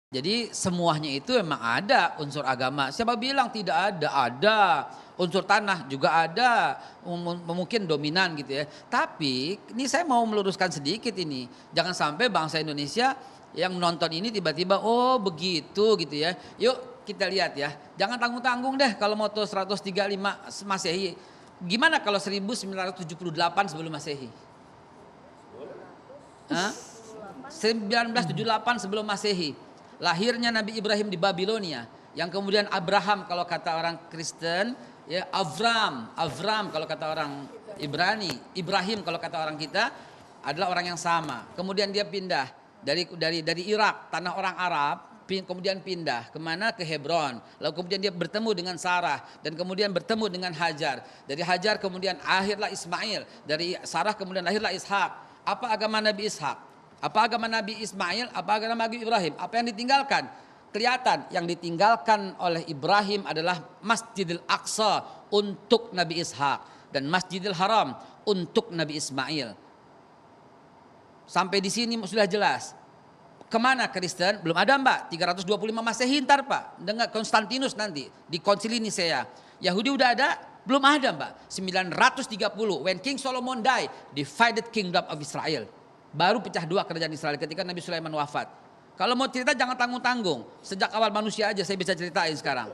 Jadi semuanya itu memang ada unsur agama. Siapa bilang tidak ada? Ada. Unsur tanah juga ada. Mungkin dominan gitu ya. Tapi ini saya mau meluruskan sedikit ini. Jangan sampai bangsa Indonesia yang menonton ini tiba-tiba oh begitu gitu ya. Yuk kita lihat ya. Jangan tanggung-tanggung deh kalau moto 135 Masehi. Gimana kalau 1978 sebelum Masehi? Hah? 1978 sebelum Masehi. Lahirnya Nabi Ibrahim di Babilonia, yang kemudian Abraham kalau kata orang Kristen, ya Avram kalau kata orang Ibrani, Ibrahim kalau kata orang kita adalah orang yang sama. Kemudian dia pindah dari Irak, tanah orang Arab, kemudian pindah kemana? Ke Hebron. Lalu kemudian dia bertemu dengan Sarah dan kemudian bertemu dengan Hajar. Dari Hajar kemudian lahirlah Ismail, dari Sarah kemudian lahirlah Ishak. Apa agama Nabi Ishak? Apa agama Nabi Ismail? Apa agama Nabi Ibrahim? Apa yang ditinggalkan? Kelihatan yang ditinggalkan oleh Ibrahim adalah Masjidil Aqsa untuk Nabi Ishak dan Masjidil Haram untuk Nabi Ismail. Sampai di sini sudah jelas. Kemana Kristen? Belum ada Mbak. 325 Masehi ntar Pak. Dengan Konstantinus nanti di Konsili Nisea. Yahudi udah ada? Belum ada Mbak. 930 when King Solomon died, divided kingdom of Israel. Baru pecah dua kerajaan Israel ketika Nabi Sulaiman wafat. Kalau mau cerita jangan tanggung-tanggung. Sejak awal manusia aja saya bisa ceritain sekarang.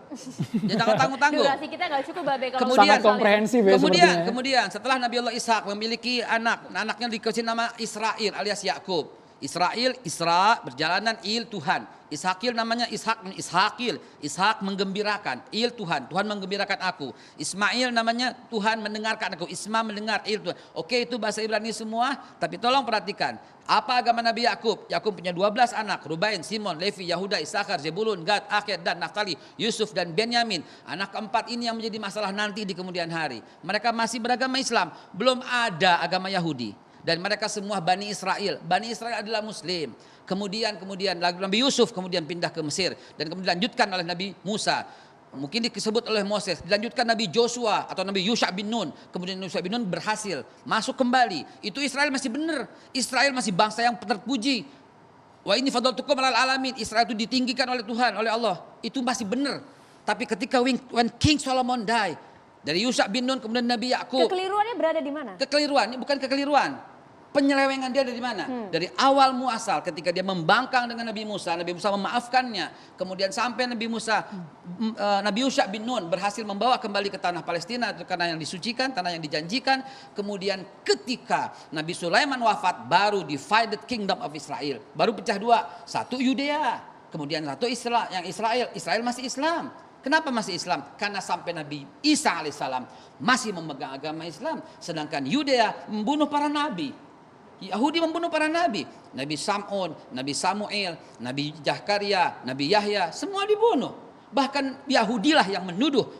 Ya jangan tanggung-tanggung. Durasi kita nggak cukup Babe kalau Kemudian sangat komprehensif ya kemudian setelah Nabi Allah Ishak memiliki anaknya dikasih nama Israel alias Yakub. Israel, Isra, berjalanan, Il, Tuhan. Ishakil namanya Ishakil. Ishak menggembirakan, Il Tuhan. Tuhan menggembirakan aku. Ismail namanya Tuhan mendengarkan aku. Isma mendengar, Il Tuhan. Oke itu bahasa Ibrani semua. Tapi tolong perhatikan. Apa agama Nabi Yakub? Yakub punya 12 anak. Rubain, Simon, Levi, Yahuda, Isakar, Zebulun, Gad, Akhir, dan Naftali, Yusuf, dan Benyamin. Anak keempat ini yang menjadi masalah nanti di kemudian hari. Mereka masih beragama Islam. Belum ada agama Yahudi. Dan mereka semua Bani Israel. Bani Israel adalah Muslim. Kemudian Nabi Yusuf kemudian pindah ke Mesir. Dan kemudian dilanjutkan oleh Nabi Musa. Mungkin disebut oleh Moses. Dilanjutkan Nabi Joshua atau Nabi Yusha bin Nun. Kemudian Yusha bin Nun berhasil masuk kembali. Itu Israel masih benar. Israel masih bangsa yang terpuji. Wa ini fadlatukum alal alamin. Israel itu ditinggikan oleh Tuhan, oleh Allah. Itu masih benar. Tapi ketika when King Solomon died, dari Yusha bin Nun kemudian Nabi Yakub. Kekeliruannya berada di mana? Kekeliruan, ini bukan kekeliruan. Penyelewengan dia dari mana? Dari awal muasal ketika dia membangkang dengan Nabi Musa memaafkannya. Kemudian sampai Nabi Yusha bin Nun berhasil membawa kembali ke tanah Palestina, karena yang disucikan, tanah yang dijanjikan. Kemudian ketika Nabi Sulaiman wafat, baru divided kingdom of Israel. Baru pecah dua, satu Yudea, kemudian satu Israel masih Islam. Kenapa masih Islam? Karena sampai Nabi Isa alaihissalam masih memegang agama Islam. Sedangkan Yudea membunuh para nabi. Yahudi membunuh para nabi. Nabi Sam'un, Nabi Samuel, Nabi Zakaria, Nabi Yahya, semua dibunuh. Bahkan Yahudilah yang menuduh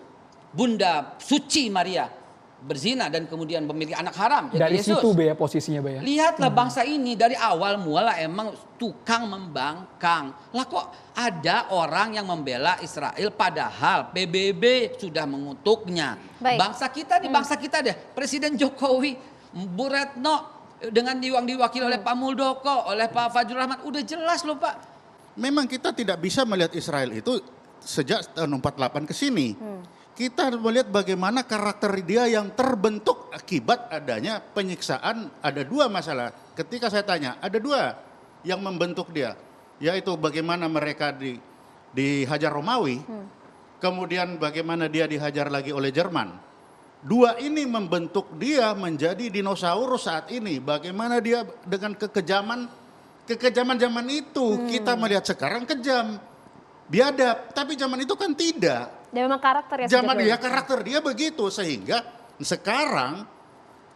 Bunda Suci Maria berzina dan kemudian memiliki anak haram. Dari Yesus. situ Be ya posisinya Be ya. Lihatlah bangsa ini dari awal mula emang tukang membangkang. Lah kok ada orang yang membela Israel padahal PBB sudah mengutuknya. Baik. Bangsa kita deh. Presiden Jokowi, Bu Retno dengan diwakili oleh Pak Muldoko, oleh Pak Fajrul Rahman, udah jelas loh Pak. Memang kita tidak bisa melihat Israel itu sejak tahun 48 ke sini. Kita melihat bagaimana karakter dia yang terbentuk akibat adanya penyiksaan. Ada dua masalah. Ketika saya tanya, ada dua yang membentuk dia. Yaitu bagaimana mereka dihajar Romawi, kemudian bagaimana dia dihajar lagi oleh Jerman. Dua ini membentuk dia menjadi dinosaurus saat ini. Bagaimana dia dengan kekejaman zaman itu. Kita melihat sekarang kejam, biadab. Tapi zaman itu kan tidak. Dan memang karakter ya. Zaman dia karakter dia begitu. Sehingga sekarang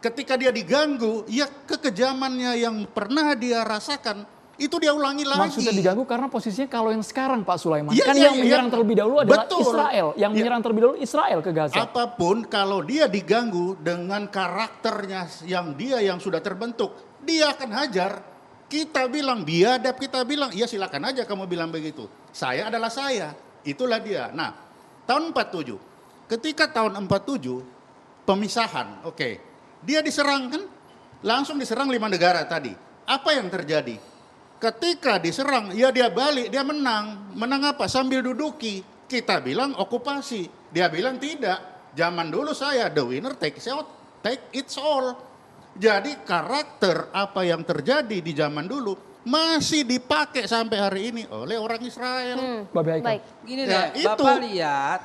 ketika dia diganggu, ya kekejamannya yang pernah dia rasakan, itu dia ulangi lagi. Maksudnya diganggu karena posisinya kalau yang sekarang Pak Sulaiman. Ya, kan ya, yang menyerang terlebih dahulu adalah betul. Israel. Yang menyerang terlebih dahulu Israel ke Gaza. Apapun kalau dia diganggu dengan karakternya yang sudah terbentuk, dia akan hajar. Kita bilang biadab, kita bilang ya silakan aja kamu bilang begitu. Saya adalah saya, itulah dia. Nah tahun 47, ketika tahun 47 pemisahan, dia diserang kan, langsung diserang 5 negara tadi. Apa yang terjadi? Ketika diserang, ya dia balik, dia menang. Menang apa? Sambil duduki. Kita bilang okupasi. Dia bilang tidak. Zaman dulu saya, the winner take it all. Jadi karakter apa yang terjadi di zaman dulu masih dipakai sampai hari ini oleh orang Israel. Babe Haikal. Baik. Gini Ya, deh, itu.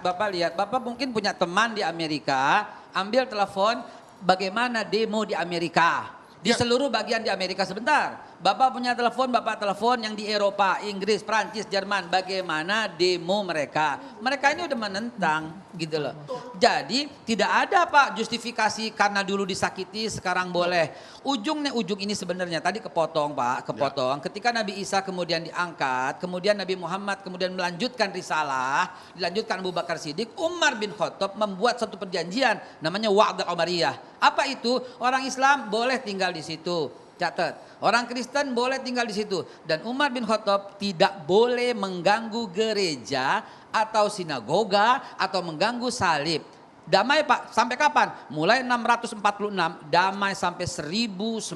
Bapak lihat, Bapak mungkin punya teman di Amerika, ambil telepon bagaimana demo di Amerika. Di Ya. seluruh bagian di Amerika sebentar. Bapak punya telepon, Bapak telepon yang di Eropa, Inggris, Prancis, Jerman, bagaimana demo mereka. Mereka ini udah menentang gitu loh. Jadi tidak ada Pak justifikasi karena dulu disakiti sekarang boleh. Ujung ini sebenarnya tadi kepotong Pak, kepotong. Ketika Nabi Isa kemudian diangkat, kemudian Nabi Muhammad kemudian melanjutkan risalah, dilanjutkan Abu Bakar Siddiq, Umar bin Khattab membuat satu perjanjian namanya Wa'd al-Umariyah. Apa itu? Orang Islam boleh tinggal di situ. Catat, orang Kristen boleh tinggal di situ dan Umar bin Khattab tidak boleh mengganggu gereja atau sinagoga atau mengganggu salib. Damai Pak, sampai kapan? Mulai 646, damai sampai 1095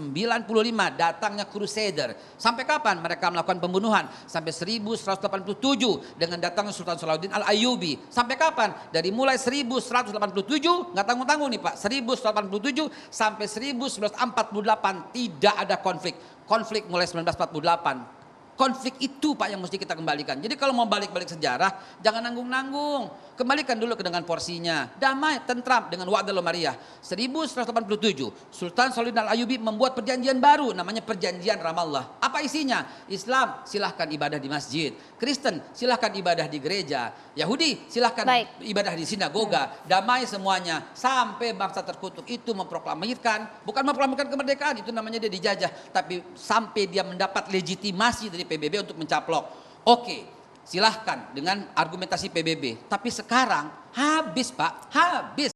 datangnya Crusader. Sampai kapan mereka melakukan pembunuhan? Sampai 1187 dengan datangnya Sultan Salahuddin Al-Ayyubi. Sampai kapan? Dari mulai 1187, nggak tanggung-tanggung nih Pak, 1187 sampai 1948 tidak ada konflik. Konflik mulai 1948. Konflik itu Pak yang mesti kita kembalikan. Jadi kalau mau balik-balik sejarah, jangan nanggung-nanggung. Kembalikan dulu ke dengan porsinya. Damai, tentram dengan Wa'd al-Umariyah. 1187, Sultan Salahuddin Al-Ayyubi membuat perjanjian baru namanya Perjanjian Ramallah. Apa isinya? Islam silahkan ibadah di masjid. Kristen silahkan ibadah di gereja. Yahudi silahkan ibadah di sinagoga. Damai semuanya. Sampai bangsa terkutuk itu memproklamirkan, bukan memproklamirkan kemerdekaan, itu namanya dia dijajah. Tapi sampai dia mendapat legitimasi dari PBB untuk mencaplok. Oke, silahkan dengan argumentasi PBB. Tapi sekarang habis Pak, habis.